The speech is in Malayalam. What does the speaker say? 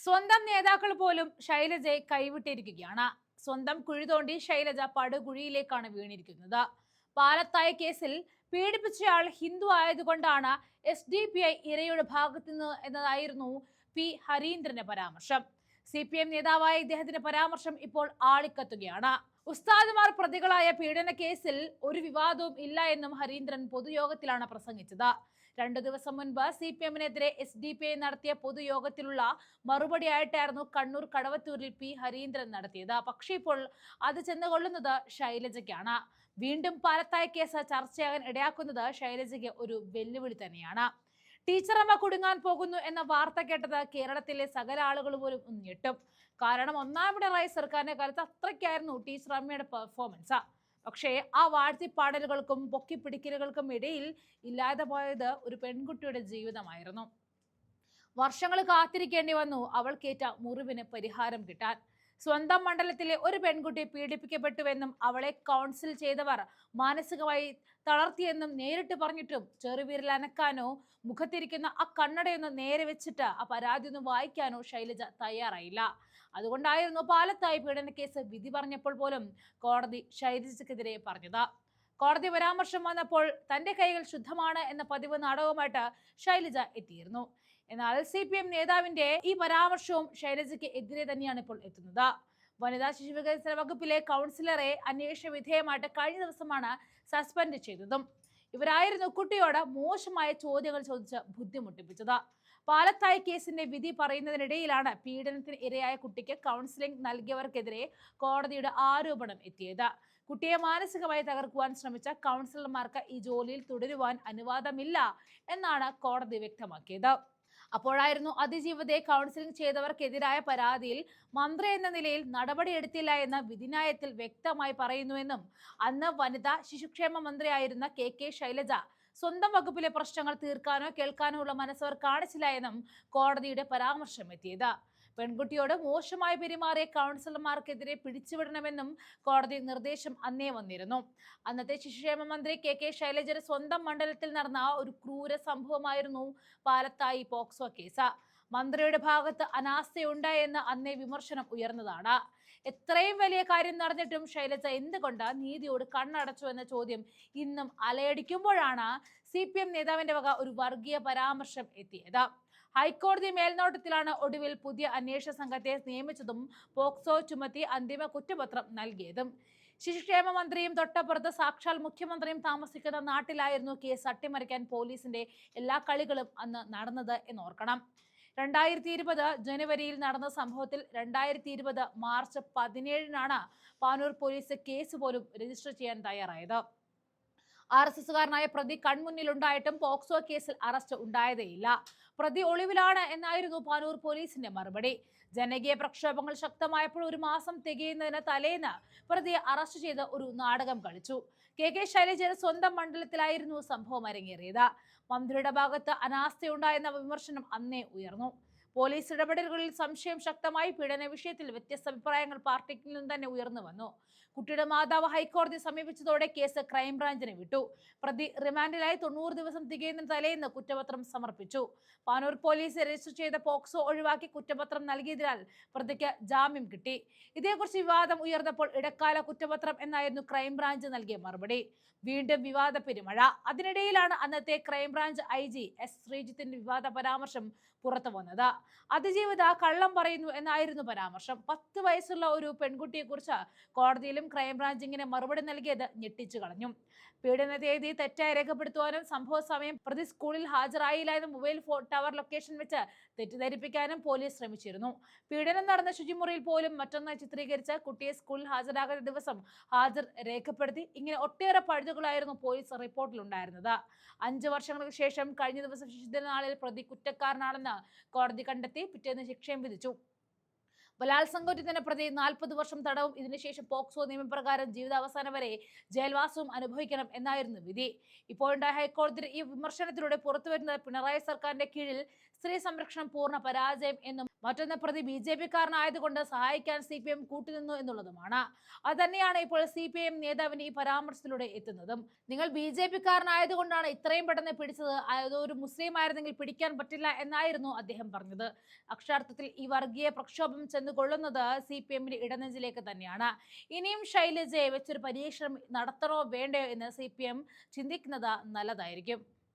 സ്വന്തം നേതാക്കൾ പോലും ശൈലജയെ കൈവിട്ടിരിക്കുകയാണ്. സ്വന്തം കുഴി തോണ്ടി ശൈലജ പടുകുഴിയിലേക്കാണ് വീണിരിക്കുന്നത്. പാലത്തായ കേസിൽ പീഡിപ്പിച്ചയാൾ ഹിന്ദു ആയതുകൊണ്ടാണ് SDPI ഇരയുടെ ഭാഗത്തു നിന്ന് എന്നതായിരുന്നു പി ഹരീന്ദ്രന്റെ പരാമർശം. CPM നേതാവായ ഇദ്ദേഹത്തിന്റെ പരാമർശം ഇപ്പോൾ ആളിക്കത്തുകയാണ്. ഉസ്താദുമാർ പ്രതികളായ പീഡന കേസിൽ ഒരു വിവാദവും ഇല്ല എന്നും ഹരീന്ദ്രൻ പൊതുയോഗത്തിലാണ് പ്രസംഗിച്ചത്. 2 ദിവസം മുൻപ് CPMനെതിരെ SDPI നടത്തിയ പൊതുയോഗത്തിലുള്ള മറുപടിയായിട്ടായിരുന്നു കണ്ണൂർ കടവത്തൂരിൽ പി ഹരീന്ദ്രൻ നടത്തിയത്. പക്ഷേ ഇപ്പോൾ അത് ചെന്നുകൊള്ളുന്നത് ശൈലജയ്ക്കാണ്. വീണ്ടും പാലത്തായ കേസ് ചർച്ചയാകാൻ ഇടയാക്കുന്നത് ശൈലജയ്ക്ക് ഒരു വെല്ലുവിളി തന്നെയാണ്. ടീച്ചറമ്മ കുടുങ്ങാൻ പോകുന്നു എന്ന വാർത്ത കേട്ടത് കേരളത്തിലെ സകല ആളുകൾ പോലും ഞെട്ടും. കാരണം 1ാം പിണറായി സർക്കാരിന്റെ കാലത്ത് അത്രയ്ക്കായിരുന്നു ടീച്ചറമ്മയുടെ പെർഫോമൻസ്. പക്ഷേ ആ വാഴ്ത്തിപ്പാടലുകൾക്കും പൊക്കിപ്പിടിക്കലുകൾക്കും ഇടയിൽ ഇല്ലാതെ പോയത് ഒരു പെൺകുട്ടിയുടെ ജീവിതമായിരുന്നു. വർഷങ്ങൾ കാത്തിരിക്കേണ്ടി വന്നു അവൾക്കേറ്റ മുറിവിന് പരിഹാരം കിട്ടാൻ. സ്വന്തം മണ്ഡലത്തിലെ ഒരു പെൺകുട്ടി പീഡിപ്പിക്കപ്പെട്ടുവെന്നും അവളെ കൗൺസിൽ ചെയ്തവർ മാനസികമായി തളർത്തിയെന്നും നേരിട്ട് പറഞ്ഞിട്ടും ചെറുവിരൽ അനക്കാനോ മുഖത്തിരിക്കുന്ന ആ കണ്ണടയൊന്ന് നേരെ വെച്ചിട്ട് ആ പരാതി ഒന്ന് വായിക്കാനോ ശൈലജ തയ്യാറായില്ല. അതുകൊണ്ടായിരുന്നു പാലത്തായി പീഡന കേസ് വിധി പറഞ്ഞപ്പോൾ പോലും കോടതി ശൈലജയ്ക്കെതിരെ പറഞ്ഞത്. കോടതി പരാമർശം വന്നപ്പോൾ തന്റെ കൈകൾ ശുദ്ധമാണ് എന്ന പതിവ് നാടകവുമായിട്ട് ശൈലജ എത്തിയിരുന്നു. എന്നാൽ CPM നേതാവിന്റെ ഈ പരാമർശവും ശൈലജയ്ക്ക് എതിരെ തന്നെയാണ് ഇപ്പോൾ എത്തുന്നത്. വനിതാ ശിശുവികസന വകുപ്പിലെ കൗൺസിലറെ അന്വേഷണ വിധേയമായിട്ട് കഴിഞ്ഞ ദിവസമാണ് സസ്പെൻഡ് ചെയ്തതും. ഇവരായിരുന്നു കുട്ടിയോട് മോശമായ ചോദ്യങ്ങൾ ചോദിച്ച് ബുദ്ധിമുട്ടിപ്പിച്ചത്. പാലത്തായി കേസിന്റെ വിധി പറയുന്നതിനിടയിലാണ് പീഡനത്തിന് ഇരയായ കുട്ടിക്ക് കൗൺസിലിംഗ് നൽകിയവർക്കെതിരെ കോടതിയുടെ ആരോപണം എത്തിയത്. കുട്ടിയെ മാനസികമായി തകർക്കുവാൻ ശ്രമിച്ച കൗൺസിലർമാർക്ക് ഈ ജോലിയിൽ തുടരുവാൻ അനുവാദമില്ല എന്നാണ് കോടതി വ്യക്തമാക്കിയത്. അപ്പോഴായിരുന്നു അതിജീവിതയെ കൗൺസിലിംഗ് ചെയ്തവർക്കെതിരായ പരാതിയിൽ മന്ത്രി എന്ന നിലയിൽ നടപടിയെടുത്തില്ല എന്ന് വിധിന്യായത്തിൽ വ്യക്തമായി പറയുന്നുവെന്നും അന്ന് വനിതാ ശിശുക്ഷേമ മന്ത്രിയായിരുന്ന KK ശൈലജ സ്വന്തം വകുപ്പിലെ പ്രശ്നങ്ങൾ തീർക്കാനോ കേൾക്കാനോ ഉള്ള മനസ്സവർ കാണിച്ചില്ല എന്നും കോടതിയുടെ പരാമർശം എത്തിയത്. പെൺകുട്ടിയോട് മോശമായി പെരുമാറിയ കൗൺസിലർമാർക്കെതിരെ പിടിച്ചുവിടണമെന്നും കോടതി നിർദ്ദേശം അന്നേ വന്നിരുന്നു. അന്നത്തെ ശിശുക്ഷേമ മന്ത്രി KK ശൈലജയുടെ സ്വന്തം മണ്ഡലത്തിൽ നടന്ന ഒരു ക്രൂര സംഭവമായിരുന്നു പാലത്തായി പോക്സോ കേസ്. മന്ത്രിയുടെ ഭാഗത്ത് അനാസ്ഥയുണ്ട് എന്ന് അന്നേ വിമർശനം ഉയർന്നതാണ്. എത്രയും വലിയ കാര്യം നടന്നിട്ടും ശൈലജ എന്തുകൊണ്ട് നീതിയോട് കണ്ണടച്ചു എന്ന ചോദ്യം ഇന്നും അലയടിക്കുമ്പോഴാണ് CPM നേതാവിന്റെ വക ഒരു വർഗീയ പരാമർശം എത്തിയത്. ഹൈക്കോടതി മേൽനോട്ടത്തിലാണ് ഒടുവിൽ പുതിയ അന്വേഷണ സംഘത്തെ നിയമിച്ചതും പോക്സോ ചുമത്തി അന്തിമ കുറ്റപത്രം നൽകിയതും. ശിശുക്ഷേമ മന്ത്രിയും തൊട്ടപ്പുറത്ത് സാക്ഷാൽ മുഖ്യമന്ത്രിയും താമസിക്കുന്ന നാട്ടിലായിരുന്നു കേസ് അട്ടിമറിക്കാൻ പോലീസിന്റെ എല്ലാ കളികളും അന്ന് നടന്നത് എന്നോർക്കണം. 2020 ജനുവരിയിൽ നടന്ന സംഭവത്തിൽ 2020 മാർച്ച് 17-നാണ് പാനൂർ പോലീസ് കേസ് പോലും രജിസ്റ്റർ ചെയ്യാൻ തയ്യാറായത്. RSSകാരനായ പ്രതി കൺമുന്നിലുണ്ടായിട്ടും പോക്സോ കേസിൽ അറസ്റ്റ് ഉണ്ടായതേയില്ല. പ്രതി ഒളിവിലാണ് എന്നായിരുന്നു പാനൂർ പോലീസിന്റെ മറുപടി. ജനകീയ പ്രക്ഷോഭങ്ങൾ ശക്തമായപ്പോൾ 1 മാസം തികയുന്നതിന് തലേന്ന് പ്രതിയെ അറസ്റ്റ് ചെയ്ത് ഒരു നാടകം കളിച്ചു. KK ശൈലജയുടെ സ്വന്തം മണ്ഡലത്തിലായിരുന്നു സംഭവം അരങ്ങേറിയത്. മന്ത്രിയുടെ ഭാഗത്ത് അനാസ്ഥയുണ്ടായെന്ന വിമർശനം അന്നേ ഉയർന്നു. പോലീസ് ഇടപെടലുകളിൽ സംശയം ശക്തമായി. പീഡന വിഷയത്തിൽ വ്യത്യസ്ത അഭിപ്രായങ്ങൾ പാർട്ടിയിൽ നിന്ന് തന്നെ ഉയർന്നു വന്നു. കുട്ടിയുടെ മാതാവ് ഹൈക്കോടതി സമീപിച്ചതോടെ കേസ് ക്രൈംബ്രാഞ്ചിന് വിട്ടു. പ്രതി റിമാൻഡിലായി 90 ദിവസം തികയുന്നതിന് തലേന്ന് കുറ്റപത്രം സമർപ്പിച്ചു. പാനൂർ പോലീസ് രജിസ്റ്റർ ചെയ്ത പോക്സോ ഒഴിവാക്കി കുറ്റപത്രം നൽകിയതിനാൽ പ്രതിക്ക് ജാമ്യം കിട്ടി. ഇതേക്കുറിച്ച് വിവാദം ഉയർന്നപ്പോൾ ഇടക്കാല കുറ്റപത്രം എന്നായിരുന്നു ക്രൈംബ്രാഞ്ച് നൽകിയ മറുപടി. വീണ്ടും വിവാദ പെരുമഴ. അതിനിടയിലാണ് അന്നത്തെ ക്രൈംബ്രാഞ്ച് IG S ശ്രീജിത്തിന്റെ വിവാദ പരാമർശം പുറത്തു വന്നത്. അതിജീവിത കള്ളം പറയുന്നു എന്നായിരുന്നു പരാമർശം. 10 വയസ്സുള്ള ഒരു പെൺകുട്ടിയെ കുറിച്ച് കോടതിയിലും ക്രൈംബ്രാഞ്ച് ഇങ്ങനെ മറുപടി നൽകിയത് ഞെട്ടിച്ചു കളഞ്ഞു. പീഡന തീയതി തെറ്റായി രേഖപ്പെടുത്തുവാനും സംഭവ സമയം പ്രതി സ്കൂളിൽ ഹാജരായില്ല എന്ന് മൊബൈൽ ടവർ ലൊക്കേഷൻ വെച്ച് തെറ്റിദ്ധരിപ്പിക്കാനും പോലീസ് ശ്രമിച്ചിരുന്നു. പീഡനം നടന്ന ശുചിമുറിയിൽ പോലും മറ്റൊന്നായി ചിത്രീകരിച്ച് കുട്ടിയെ സ്കൂളിൽ ഹാജരാകുന്ന ദിവസം ഹാജർ രേഖപ്പെടുത്തി. ഇങ്ങനെ ഒട്ടേറെ പഴുതുകളായിരുന്നു പോലീസ് റിപ്പോർട്ടിലുണ്ടായിരുന്നത്. 5 വർഷങ്ങൾക്ക് ശേഷം കഴിഞ്ഞ ദിവസം ശിശുദിനനാളിൽ പ്രതി കുറ്റക്കാരനാണെന്ന് കോടതി കണ്ടെത്തി. പിറ്റേന്ന് ശിക്ഷയും വിധിച്ചു. ബലാത്സംഗത്തിന് പ്രതി 40 വർഷം തടവും ഇതിനുശേഷം പോക്സോ നിയമപ്രകാരം ജീവിതാവസാനം വരെ ജയിൽവാസവും അനുഭവിക്കണം എന്നായിരുന്നു വിധി. ഇപ്പോഴുണ്ടായ ഹൈക്കോടതി ഈ വിമർശനത്തിലൂടെ പുറത്തുവരുന്നത് പിണറായി സർക്കാരിന്റെ കീഴിൽ സ്ത്രീ സംരക്ഷണം പൂർണ്ണ പരാജയം എന്നും മറ്റൊന്ന് പ്രതി BJP-കാരനായതുകൊണ്ട് സഹായിക്കാൻ CPM കൂട്ടുനിന്നു എന്നുള്ളതുമാണ്. അതുതന്നെയാണ് ഇപ്പോൾ CPM നേതാവിന്റെ ഈ പരാമർശത്തിലൂടെ എത്തുന്നതും. നിങ്ങൾ BJP-കാരനായതുകൊണ്ടാണ് ഇത്രയും പെട്ടെന്ന് പിടിച്ചത്, അതൊരു മുസ്ലിം ആയിരുന്നെങ്കിൽ പിടിക്കാൻ പറ്റില്ല എന്നായിരുന്നു അദ്ദേഹം പറഞ്ഞത്. അക്ഷരാർത്ഥത്തിൽ ഈ വർഗീയ പ്രക്ഷോഭം ചെന്നുകൊള്ളുന്നത് CPM-ന്റെ ഇടനെഞ്ചിലേക്ക് തന്നെയാണ്. ഇനിയും ശൈലജയെ വെച്ചൊരു പരീക്ഷണം നടത്തണോ വേണ്ടയോ എന്ന് CPM ചിന്തിക്കുന്നത് നല്ലതായിരിക്കും.